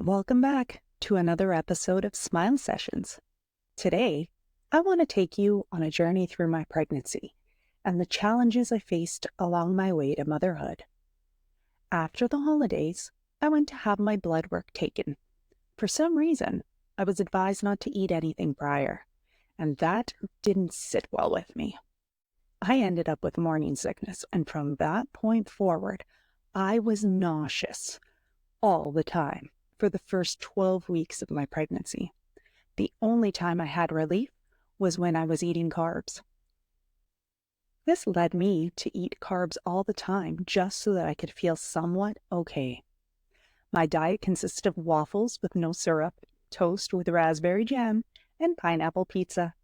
Welcome back to another episode of Smile Sessions. Today, I want to take you on a journey through my pregnancy and the challenges I faced along my way to motherhood. After the holidays, I went to have my blood work taken. For some reason, I was advised not to eat anything prior, and that didn't sit well with me. I ended up with morning sickness, and from that point forward, I was nauseous all the time for the first 12 weeks of my pregnancy. The only time I had relief was when I was eating carbs. This led me to eat carbs all the time just so that I could feel somewhat okay. My diet consisted of waffles with no syrup, toast with raspberry jam, and pineapple pizza.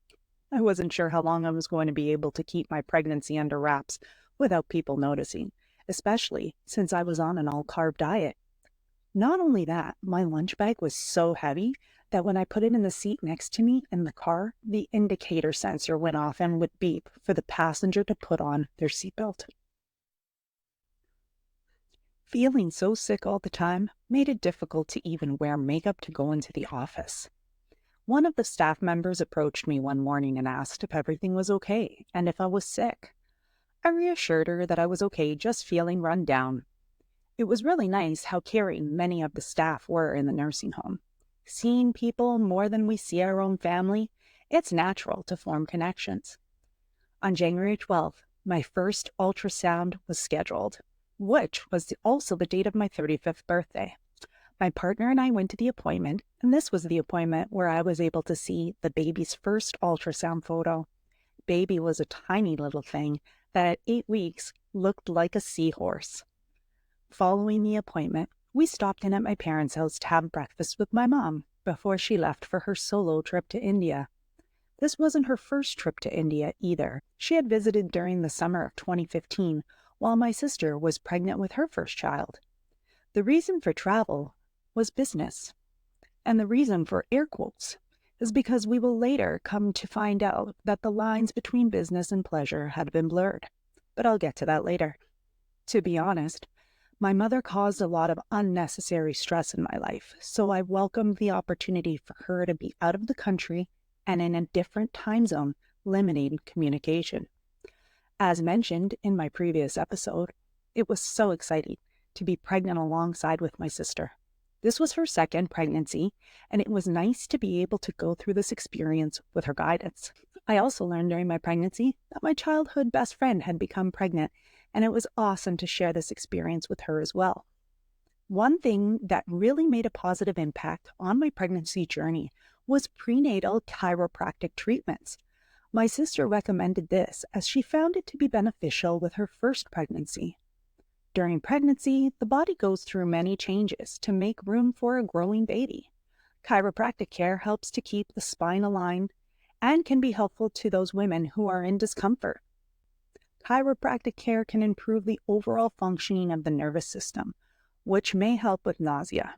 I wasn't sure how long I was going to be able to keep my pregnancy under wraps without people noticing, especially since I was on an all-carb diet. Not only that, my lunch bag was so heavy that when I put it in the seat next to me in the car, the indicator sensor went off and would beep for the passenger to put on their seatbelt. Feeling so sick all the time made it difficult to even wear makeup to go into the office. One of the staff members approached me one morning and asked if everything was okay and if I was sick. I reassured her that I was okay, just feeling run down. It was really nice how caring many of the staff were in the nursing home. Seeing people more than we see our own family, it's natural to form connections. On January 12th, my first ultrasound was scheduled, which was also the date of my 35th birthday. My partner and I went to the appointment, and this was the appointment where I was able to see the baby's first ultrasound photo. Baby was a tiny little thing that at 8 weeks looked like a seahorse. Following the appointment, we stopped in at my parents' house to have breakfast with my mom before she left for her solo trip to India. This wasn't her first trip to India either. She had visited during the summer of 2015 while my sister was pregnant with her first child. The reason for travel was business. And the reason for air quotes is because we will later come to find out that the lines between business and pleasure had been blurred. But I'll get to that later. To be honest, my mother caused a lot of unnecessary stress in my life, so I welcomed the opportunity for her to be out of the country and in a different time zone, limiting communication. As mentioned in my previous episode, it was so exciting to be pregnant alongside with my sister. This was her second pregnancy, and it was nice to be able to go through this experience with her guidance. I also learned during my pregnancy that my childhood best friend had become pregnant, and it was awesome to share this experience with her as well. One thing that really made a positive impact on my pregnancy journey was prenatal chiropractic treatments. My sister recommended this as she found it to be beneficial with her first pregnancy. During pregnancy, the body goes through many changes to make room for a growing baby. Chiropractic care helps to keep the spine aligned and can be helpful to those women who are in discomfort. Chiropractic care can improve the overall functioning of the nervous system, which may help with nausea.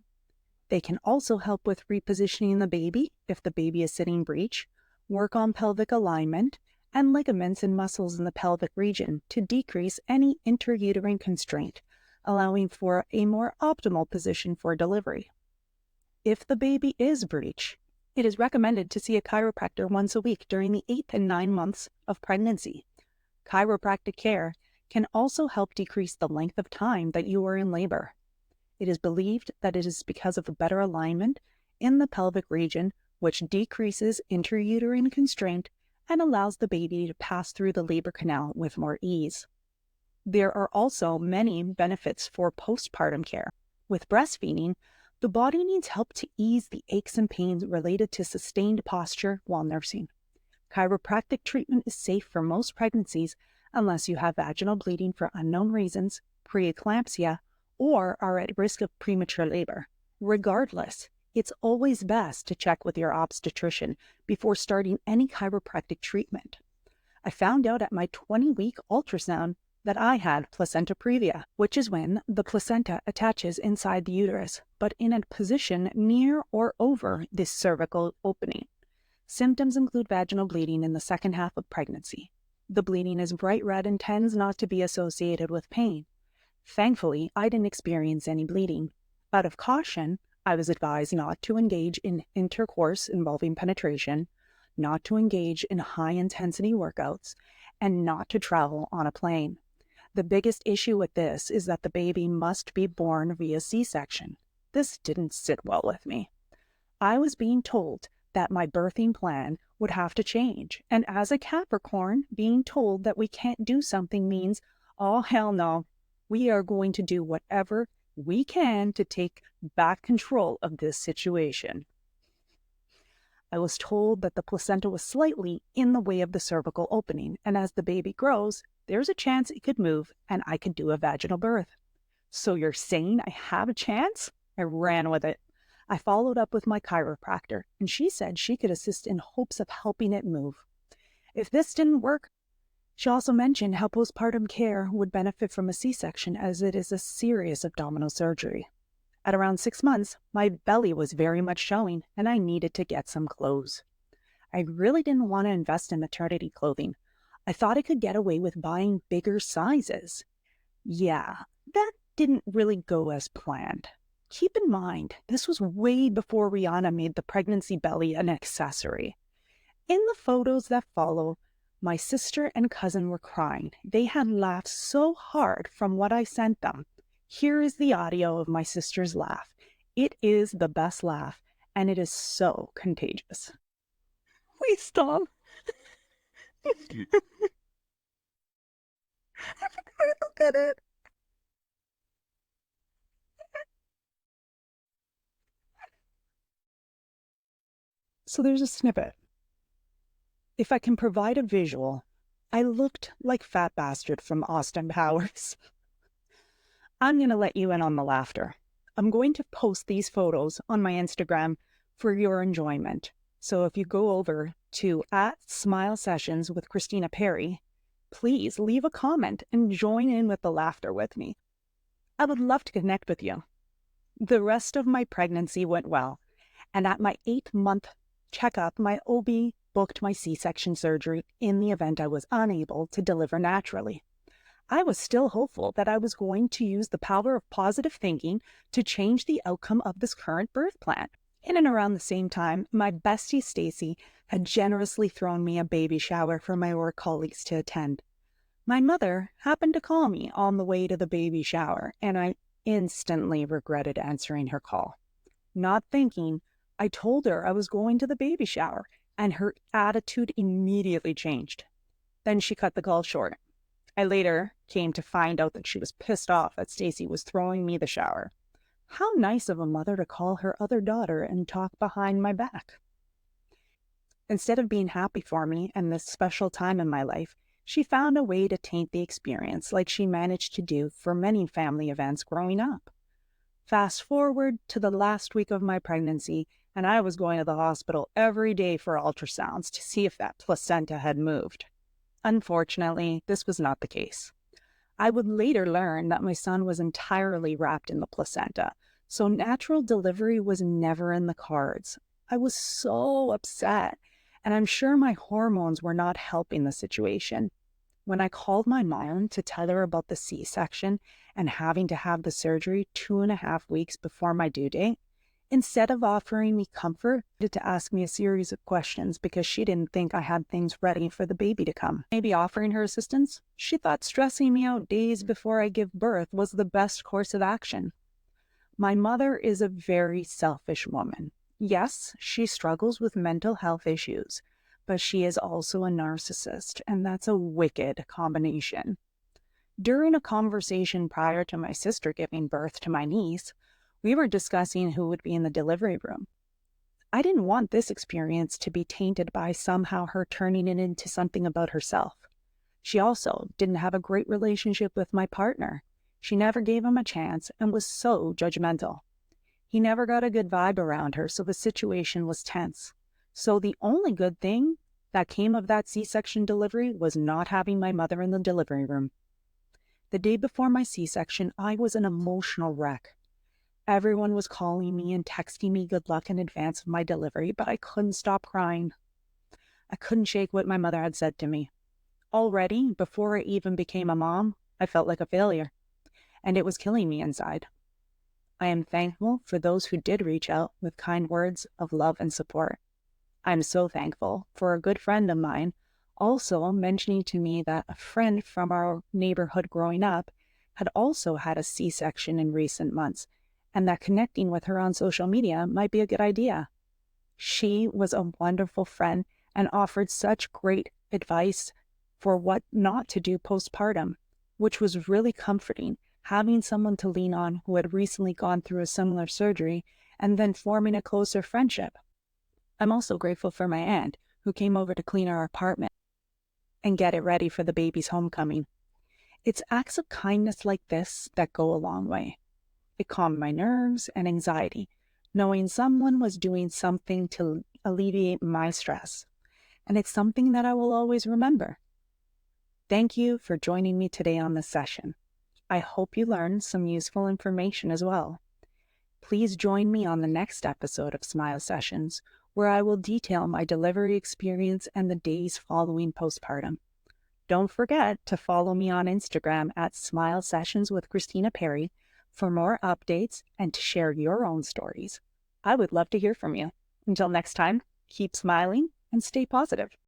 They can also help with repositioning the baby if the baby is sitting breech, work on pelvic alignment, and ligaments and muscles in the pelvic region to decrease any intrauterine constraint, allowing for a more optimal position for delivery. If the baby is breech, it is recommended to see a chiropractor once a week during the 8th and 9 months of pregnancy. Chiropractic care can also help decrease the length of time that you are in labor. It is believed that it is because of a better alignment in the pelvic region, which decreases intrauterine constraint and allows the baby to pass through the labor canal with more ease. There are also many benefits for postpartum care. With breastfeeding, the body needs help to ease the aches and pains related to sustained posture while nursing. Chiropractic treatment is safe for most pregnancies unless you have vaginal bleeding for unknown reasons, preeclampsia, or are at risk of premature labor. Regardless, it's always best to check with your obstetrician before starting any chiropractic treatment. I found out at my 20-week ultrasound that I had placenta previa, which is when the placenta attaches inside the uterus, but in a position near or over this cervical opening. Symptoms include vaginal bleeding in the second half of pregnancy. The bleeding is bright red and tends not to be associated with pain. Thankfully, I didn't experience any bleeding. Out of caution, I was advised not to engage in intercourse involving penetration, not to engage in high-intensity workouts, and not to travel on a plane. The biggest issue with this is that the baby must be born via C-section. This didn't sit well with me. I was being told that my birthing plan would have to change, and as a Capricorn, being told that we can't do something means, oh hell no, we are going to do whatever we can to take back control of this situation. I was told that the placenta was slightly in the way of the cervical opening, and as the baby grows, there's a chance it could move and I could do a vaginal birth. So you're saying I have a chance? I ran with it. I followed up with my chiropractor, and she said she could assist in hopes of helping it move. If this didn't work, she also mentioned how postpartum care would benefit from a C-section as it is a serious abdominal surgery. At around 6 months, my belly was very much showing, and I needed to get some clothes. I really didn't want to invest in maternity clothing. I thought I could get away with buying bigger sizes. Yeah, that didn't really go as planned. Keep in mind, this was way before Rihanna made the pregnancy belly an accessory. In the photos that follow, my sister and cousin were crying. They had laughed so hard from what I sent them. Here is the audio of my sister's laugh. It is the best laugh, and it is so contagious. Please stop. Look at it. So there's a snippet. If I can provide a visual, I looked like Fat Bastard from Austin Powers. I'm going to let you in on the laughter. I'm going to post these photos on my Instagram for your enjoyment. So if you go over to @SmileSessions with Christina Perry, please leave a comment and join in with the laughter with me. I would love to connect with you. The rest of my pregnancy went well, and at my 8-month checkup, my OB booked my C-section surgery in the event I was unable to deliver naturally. I was still hopeful that I was going to use the power of positive thinking to change the outcome of this current birth plan. In and around the same time, my bestie Stacy had generously thrown me a baby shower for my work colleagues to attend. My mother happened to call me on the way to the baby shower, and I instantly regretted answering her call. Not thinking, I told her I was going to the baby shower, and her attitude immediately changed. Then she cut the call short. I later came to find out that she was pissed off that Stacy was throwing me the shower. How nice of a mother to call her other daughter and talk behind my back. Instead of being happy for me and this special time in my life, she found a way to taint the experience like she managed to do for many family events growing up. Fast forward to the last week of my pregnancy, and I was going to the hospital every day for ultrasounds to see if that placenta had moved. Unfortunately, this was not the case. I would later learn that my son was entirely wrapped in the placenta, so natural delivery was never in the cards. I was so upset, and I'm sure my hormones were not helping the situation. When I called my mom to tell her about the C-section and having to have the surgery 2.5 weeks before my due date, instead of offering me comfort, she had to ask me a series of questions because she didn't think I had things ready for the baby to come. Maybe offering her assistance, she thought stressing me out days before I give birth was the best course of action. My mother is a very selfish woman. Yes, she struggles with mental health issues, but she is also a narcissist, and that's a wicked combination. During a conversation prior to my sister giving birth to my niece, we were discussing who would be in the delivery room. I didn't want this experience to be tainted by somehow her turning it into something about herself. She also didn't have a great relationship with my partner. She never gave him a chance and was so judgmental. He never got a good vibe around her, so the situation was tense. So the only good thing that came of that C-section delivery was not having my mother in the delivery room. The day before my C-section, I was an emotional wreck. Everyone was calling me and texting me good luck in advance of my delivery, but I couldn't stop crying. I couldn't shake what my mother had said to me. Already, before I even became a mom, I felt like a failure, and it was killing me inside. I am thankful for those who did reach out with kind words of love and support. I'm so thankful for a good friend of mine also mentioning to me that a friend from our neighborhood growing up had also had a C-section in recent months, and that connecting with her on social media might be a good idea. She was a wonderful friend and offered such great advice for what not to do postpartum, which was really comforting, having someone to lean on who had recently gone through a similar surgery and then forming a closer friendship. I'm also grateful for my aunt, who came over to clean our apartment and get it ready for the baby's homecoming. It's acts of kindness like this that go a long way. It calmed my nerves and anxiety, knowing someone was doing something to alleviate my stress. And it's something that I will always remember. Thank you for joining me today on this session. I hope you learned some useful information as well. Please join me on the next episode of Smile Sessions, where I will detail my delivery experience and the days following postpartum. Don't forget to follow me on Instagram at Smile Sessions with Christina Perry for more updates and to share your own stories. I would love to hear from you. Until next time, keep smiling and stay positive.